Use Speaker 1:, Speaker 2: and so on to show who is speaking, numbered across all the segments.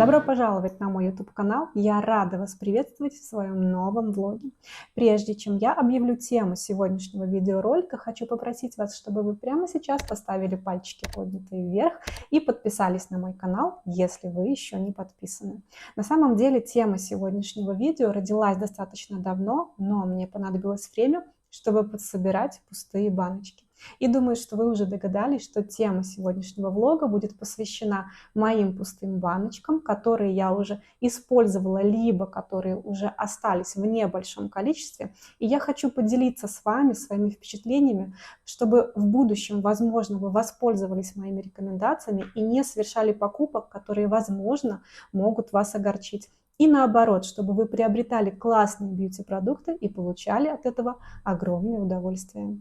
Speaker 1: Добро пожаловать на мой YouTube-канал. Я рада вас приветствовать в своем новом влоге. Прежде чем я объявлю тему сегодняшнего видеоролика, хочу попросить вас, чтобы вы прямо сейчас поставили пальчики поднятые вверх и подписались на мой канал, если вы еще не подписаны. На самом деле тема сегодняшнего видео родилась достаточно давно, но мне понадобилось время, чтобы подсобирать пустые баночки. И думаю, что вы уже догадались, что тема сегодняшнего влога будет посвящена моим пустым баночкам, которые я уже использовала, либо которые уже остались в небольшом количестве. И я хочу поделиться с вами своими впечатлениями, чтобы в будущем, возможно, вы воспользовались моими рекомендациями и не совершали покупок, которые, возможно, могут вас огорчить. И наоборот, чтобы вы приобретали классные бьюти-продукты и получали от этого огромное удовольствие.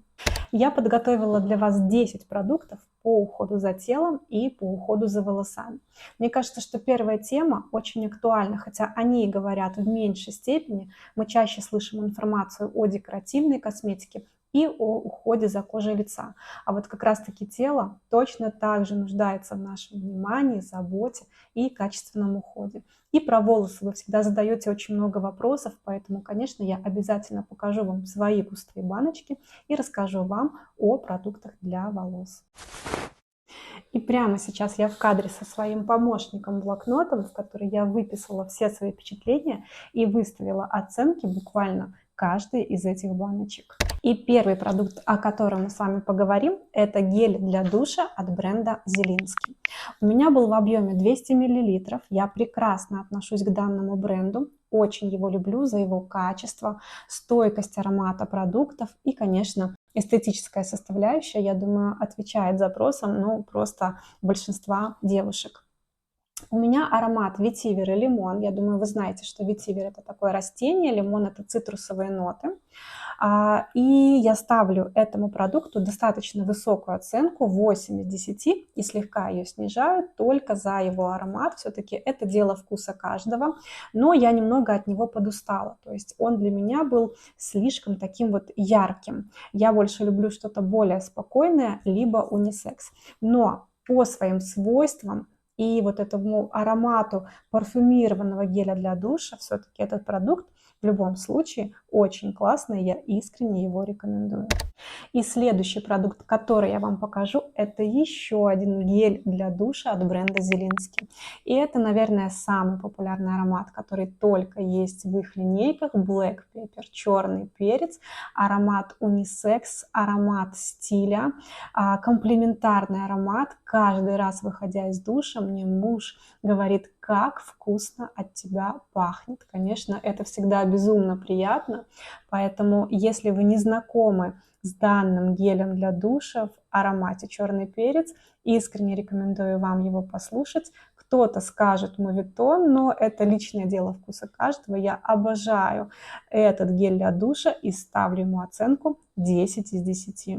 Speaker 1: Я подготовила для вас 10 продуктов по уходу за телом и по уходу за волосами. Мне кажется, что первая тема очень актуальна, хотя о ней говорят в меньшей степени. Мы чаще слышим информацию о декоративной косметике и о уходе за кожей лица. А вот как раз-таки тело точно так же нуждается в нашем внимании, заботе и качественном уходе. И про волосы вы всегда задаете очень много вопросов, поэтому, конечно, я обязательно покажу вам свои пустые баночки и расскажу вам о продуктах для волос. И прямо сейчас я в кадре со своим помощником-блокнотом, в который я выписала все свои впечатления и выставила оценки буквально каждой из этих баночек. И первый продукт, о котором мы с вами поговорим, это гель для душа от бренда Зелинский. У меня был в объеме 200 мл. Я прекрасно отношусь к данному бренду. Очень его люблю за его качество, стойкость аромата продуктов и, конечно, эстетическая составляющая, я думаю, отвечает запросам, просто большинства девушек. У меня аромат ветивер и лимон. Я думаю, вы знаете, что ветивер это такое растение, лимон это цитрусовые ноты. И я ставлю этому продукту достаточно высокую оценку, 8 из 10, и слегка ее снижаю только за его аромат. Все-таки это дело вкуса каждого, но я немного от него подустала. То есть он для меня был слишком таким вот ярким. Я больше люблю что-то более спокойное, либо унисекс. Но по своим свойствам и вот этому аромату парфюмированного геля для душа, все-таки этот продукт в любом случае очень классный, я искренне его рекомендую. И следующий продукт, который я вам покажу, это еще один гель для душа от бренда Зелинский. И это, наверное, самый популярный аромат, который только есть в их линейках. Black Pepper, черный перец, аромат унисекс, аромат стиля, комплементарный аромат. Каждый раз, выходя из душа, мне муж говорит, как вкусно от тебя пахнет. Конечно, это всегда безумно приятно, поэтому если вы не знакомы с данным гелем для душа в аромате черный перец, искренне рекомендую вам его послушать. Кто-то скажет моветон, но это личное дело вкуса каждого. Я обожаю этот гель для душа и ставлю ему оценку 10 из 10.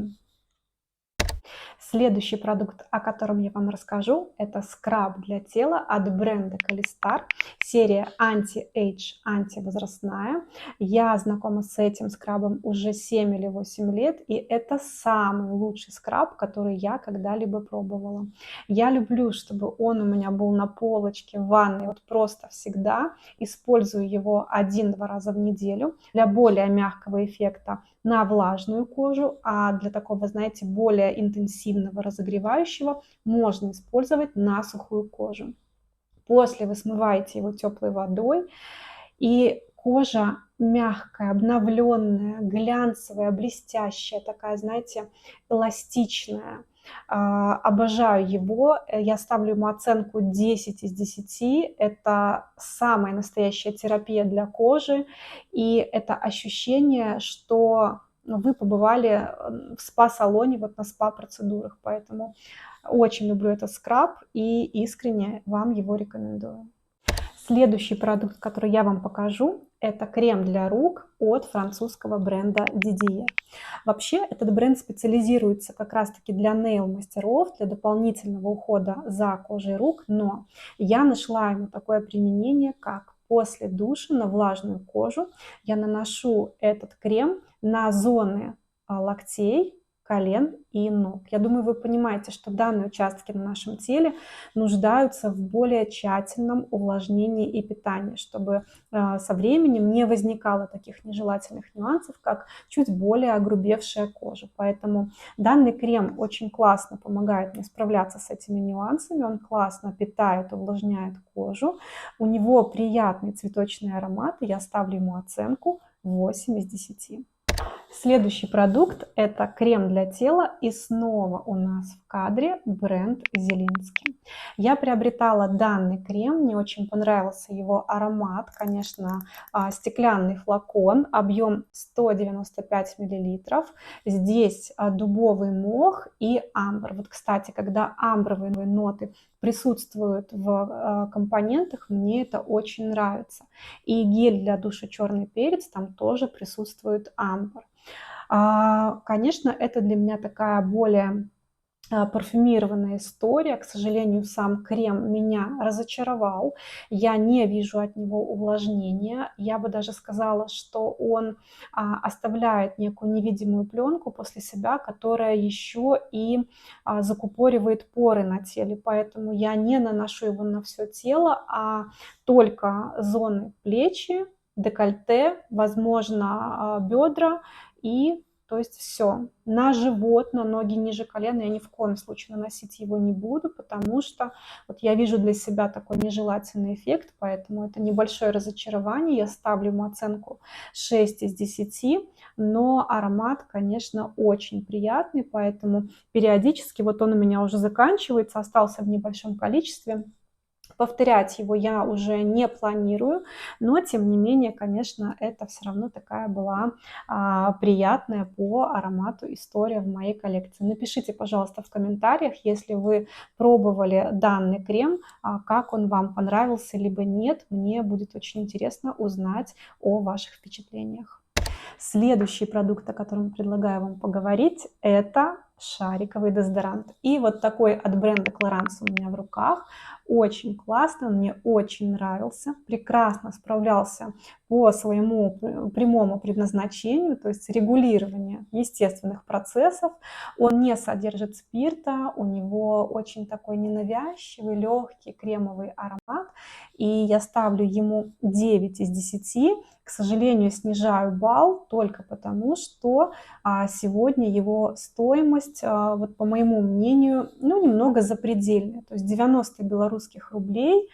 Speaker 1: Следующий продукт, о котором я вам расскажу, это скраб для тела от бренда Калистар, серия Anti-Age, антивозрастная. Я знакома с этим скрабом уже 7 или 8 лет, и это самый лучший скраб, который я когда-либо пробовала. Я люблю, чтобы он у меня был на полочке в ванной, вот просто всегда. Использую его 1-2 раза в неделю для более мягкого эффекта на влажную кожу, а для такого, знаете, более интенсивного разогревающего можно использовать на сухую кожу. После вы смываете его теплой водой, и кожа мягкая, обновленная, глянцевая, блестящая, такая, знаете, эластичная. Обожаю его, я ставлю ему оценку 10 из 10, это самая настоящая терапия для кожи, и это ощущение, что вы побывали в спа-салоне, вот на спа-процедурах, поэтому очень люблю этот скраб и искренне вам его рекомендую. Следующий продукт, который я вам покажу, это крем для рук от французского бренда Didier. Вообще, этот бренд специализируется как раз-таки для нейл-мастеров, для дополнительного ухода за кожей рук, но я нашла ему такое применение, как после душа на влажную кожу я наношу этот крем на зоны локтей, колен и ног. Я думаю, вы понимаете, что данные участки на нашем теле нуждаются в более тщательном увлажнении и питании, чтобы со временем не возникало таких нежелательных нюансов, как чуть более огрубевшая кожа. Поэтому данный крем очень классно помогает мне справляться с этими нюансами, он классно питает, увлажняет кожу, у него приятный цветочный аромат, и я ставлю ему оценку 8 из 10. Следующий продукт – это крем для тела, и снова у нас в кадре бренд Зелинский. Я приобретала данный крем, мне очень понравился его аромат, конечно, стеклянный флакон, объем 195 мл. Здесь дубовый мох и амбр. Вот, кстати, когда амбровые ноты присутствуют в компонентах, мне это очень нравится. И гель для душа черный перец, там тоже присутствует амбр. Конечно, это для меня такая более парфюмированная история. К сожалению, сам крем меня разочаровал. Я не вижу от него увлажнения. Я бы даже сказала, что он оставляет некую невидимую пленку после себя, которая еще и закупоривает поры на теле. Поэтому я не наношу его на все тело, а только зоны плечи, декольте, возможно, бедра и то есть все. На живот, на ноги ниже колена я ни в коем случае наносить его не буду, потому что вот я вижу для себя такой нежелательный эффект, поэтому это небольшое разочарование. Я ставлю ему оценку 6 из 10, но аромат, конечно, очень приятный, поэтому периодически, вот он у меня уже заканчивается, остался в небольшом количестве. Повторять его я уже не планирую, но тем не менее, конечно, это все равно такая была приятная по аромату история в моей коллекции. Напишите, пожалуйста, в комментариях, если вы пробовали данный крем, как он вам понравился, либо нет. Мне будет очень интересно узнать о ваших впечатлениях. Следующий продукт, о котором предлагаю вам поговорить, это шариковый дезодорант. И вот такой от бренда Clarins у меня в руках. Очень классно, он мне очень нравился, прекрасно справлялся по своему прямому предназначению, то есть регулирование естественных процессов. Он не содержит спирта, у него очень такой ненавязчивый, легкий кремовый аромат. И я ставлю ему 9 из 10. К сожалению, снижаю балл только потому, что сегодня его стоимость, вот по моему мнению, немного запредельная. То есть 90 белорусских рублей,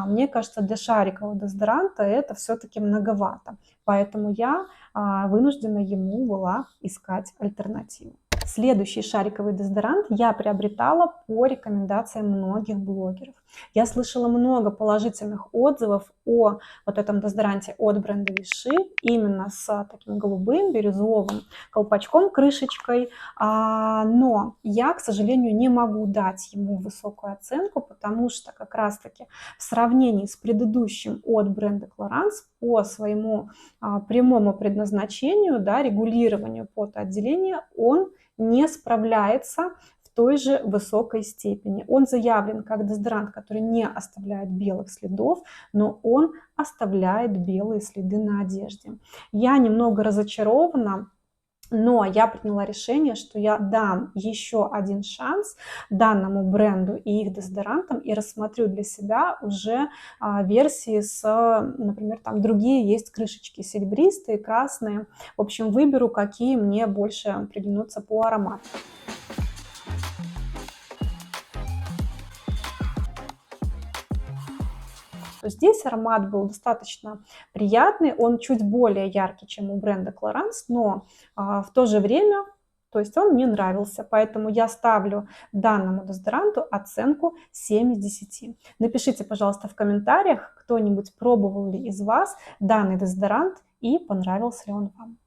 Speaker 1: мне кажется, для шарикового дезодоранта это все-таки многовато. Поэтому я вынуждена ему была искать альтернативу. Следующий шариковый дезодорант я приобретала по рекомендациям многих блогеров. Я слышала много положительных отзывов о вот этом дезодоранте от бренда Vichy, именно с таким голубым, бирюзовым колпачком, крышечкой. Но я, к сожалению, не могу дать ему высокую оценку, потому что как раз-таки в сравнении с предыдущим от бренда Clarins по своему прямому предназначению, да, регулированию потоотделения, он не справляется в той же высокой степени. Он заявлен как дезодорант, который не оставляет белых следов, но он оставляет белые следы на одежде. Я немного разочарована, но я приняла решение, что я дам еще один шанс данному бренду и их дезодорантам и рассмотрю для себя уже версии с, например, там другие есть крышечки серебристые, красные. В общем, выберу, какие мне больше приглянутся по аромату. Здесь аромат был достаточно приятный, он чуть более яркий, чем у бренда Clarins, но в то же время, то есть он мне нравился, поэтому я ставлю данному дезодоранту оценку 7 из 10. Напишите, пожалуйста, в комментариях, кто-нибудь пробовал ли из вас данный дезодорант и понравился ли он вам.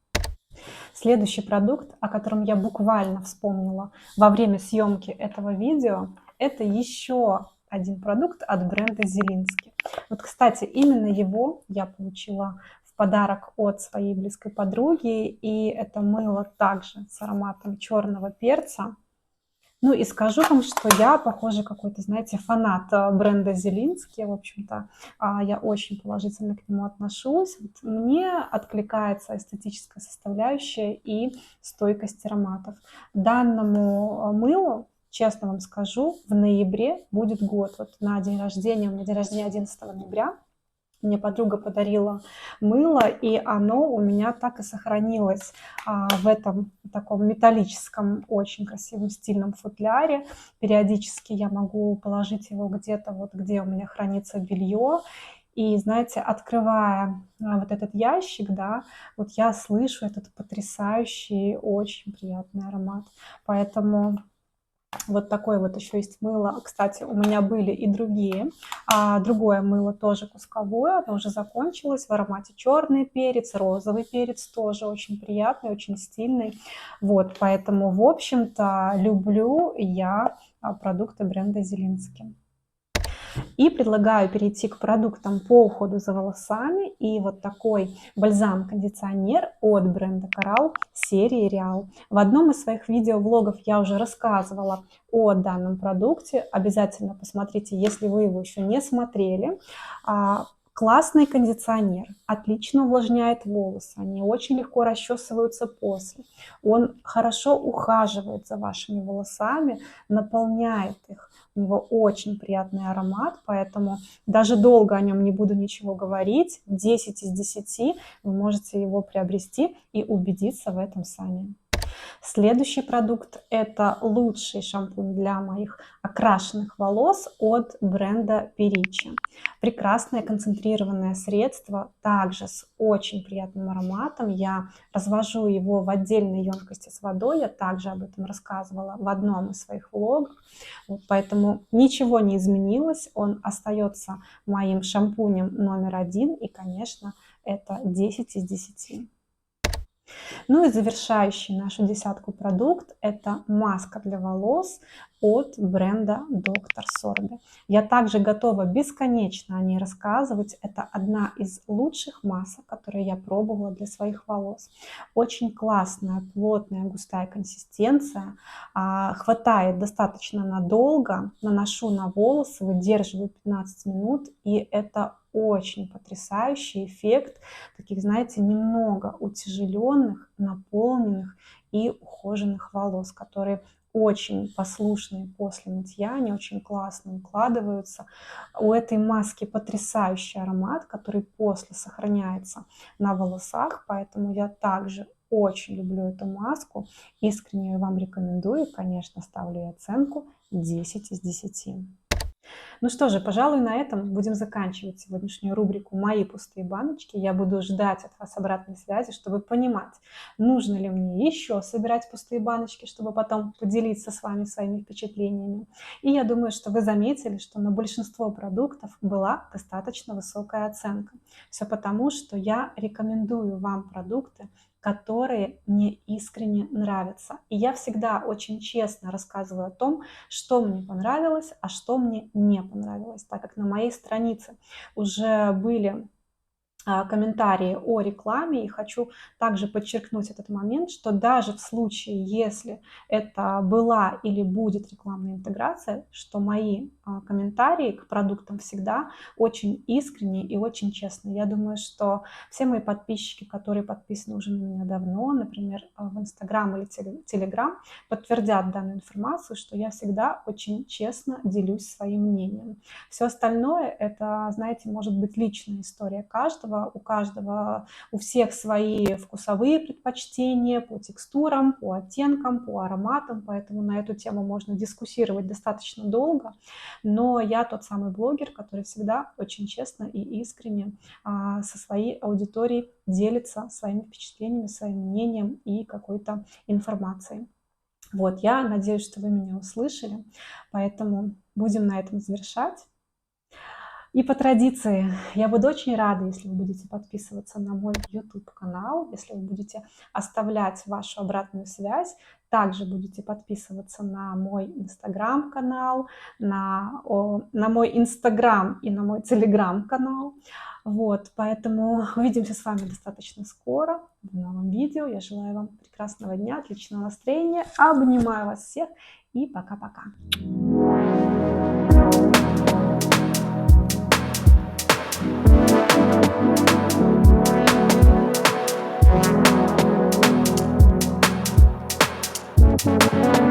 Speaker 1: Следующий продукт, о котором я буквально вспомнила во время съемки этого видео, это еще один продукт от бренда Зелинский. Вот, кстати, именно его я получила в подарок от своей близкой подруги, и это мыло также с ароматом черного перца. Ну и скажу вам, что я, похоже, какой-то, знаете, фанат бренда Зелинский. В общем-то, я очень положительно к нему отношусь. Вот мне откликается эстетическая составляющая и стойкость ароматов. Данному мылу, честно вам скажу, в ноябре будет год. Вот на день рождения, у меня день рождения 11 ноября, мне подруга подарила мыло, и оно у меня так и сохранилось в этом таком металлическом, очень красивом стильном футляре. Периодически я могу положить его где-то вот где у меня хранится белье. И, знаете, открывая вот этот ящик, да, вот я слышу этот потрясающий, очень приятный аромат. Поэтому вот такое вот еще есть мыло. Кстати, у меня были и другие. Другое мыло тоже кусковое, оно уже закончилось в аромате черный перец, розовый перец тоже очень приятный, очень стильный. Вот, поэтому, в общем-то, люблю я продукты бренда Зелинский. И предлагаю перейти к продуктам по уходу за волосами. И вот такой бальзам-кондиционер от бренда Coral серии Real. В одном из своих видео-влогов я уже рассказывала о данном продукте. Обязательно посмотрите, если вы его еще не смотрели. Классный кондиционер, отлично увлажняет волосы, они очень легко расчесываются после. Он хорошо ухаживает за вашими волосами, наполняет их. У него очень приятный аромат, поэтому даже долго о нем не буду ничего говорить. 10 из 10 вы можете его приобрести и убедиться в этом сами. Следующий продукт – это лучший шампунь для моих окрашенных волос от бренда Perici. Прекрасное концентрированное средство, также с очень приятным ароматом. Я развожу его в отдельной емкости с водой, я также об этом рассказывала в одном из своих влогов. Вот, поэтому ничего не изменилось, он остается моим шампунем номер один, и, конечно, это 10 из 10. Ну и завершающий нашу десятку продукт – это маска для волос от бренда Dr. Sorbe. Я также готова бесконечно о ней рассказывать. Это одна из лучших масок, которые я пробовала для своих волос. Очень классная, плотная, густая консистенция. Хватает достаточно надолго. Наношу на волосы, выдерживаю 15 минут. И это очень потрясающий эффект таких, знаете, немного утяжеленных, наполненных и ухоженных волос, которые очень послушные после мытья, они очень классно укладываются. У этой маски потрясающий аромат, который после сохраняется на волосах, поэтому я также очень люблю эту маску, искренне ее вам рекомендую, конечно, ставлю ей оценку 10 из 10. Ну что же, пожалуй, на этом будем заканчивать сегодняшнюю рубрику «Мои пустые баночки». Я буду ждать от вас обратной связи, чтобы понимать, нужно ли мне еще собирать пустые баночки, чтобы потом поделиться с вами своими впечатлениями. И я думаю, что вы заметили, что на большинство продуктов была достаточно высокая оценка. Все потому, что я рекомендую вам продукты, которые мне искренне нравятся. И я всегда очень честно рассказываю о том, что мне понравилось, а что мне не понравилось, так как на моей странице уже были комментарии о рекламе, и хочу также подчеркнуть этот момент, что даже в случае, если это была или будет рекламная интеграция, что мои комментарии к продуктам всегда очень искренние и очень честные. Я думаю, что все мои подписчики, которые подписаны уже на меня давно, например, в Инстаграм или Телеграм, подтвердят данную информацию, что я всегда очень честно делюсь своим мнением. Все остальное, это, знаете, может быть личная история каждого, у всех свои вкусовые предпочтения по текстурам, по оттенкам, по ароматам, поэтому на эту тему можно дискуссировать достаточно долго, но я тот самый блогер, который всегда очень честно и искренне со своей аудиторией делится своими впечатлениями, своим мнением и какой-то информацией. Вот, я надеюсь, что вы меня услышали, поэтому будем на этом завершать. И по традиции, я буду очень рада, если вы будете подписываться на мой YouTube-канал, если вы будете оставлять вашу обратную связь, также будете подписываться на мой Instagram-канал, на мой Instagram и на мой Telegram-канал. Вот, поэтому увидимся с вами достаточно скоро в новом видео. Я желаю вам прекрасного дня, отличного настроения. Обнимаю вас всех и пока-пока. Thank you.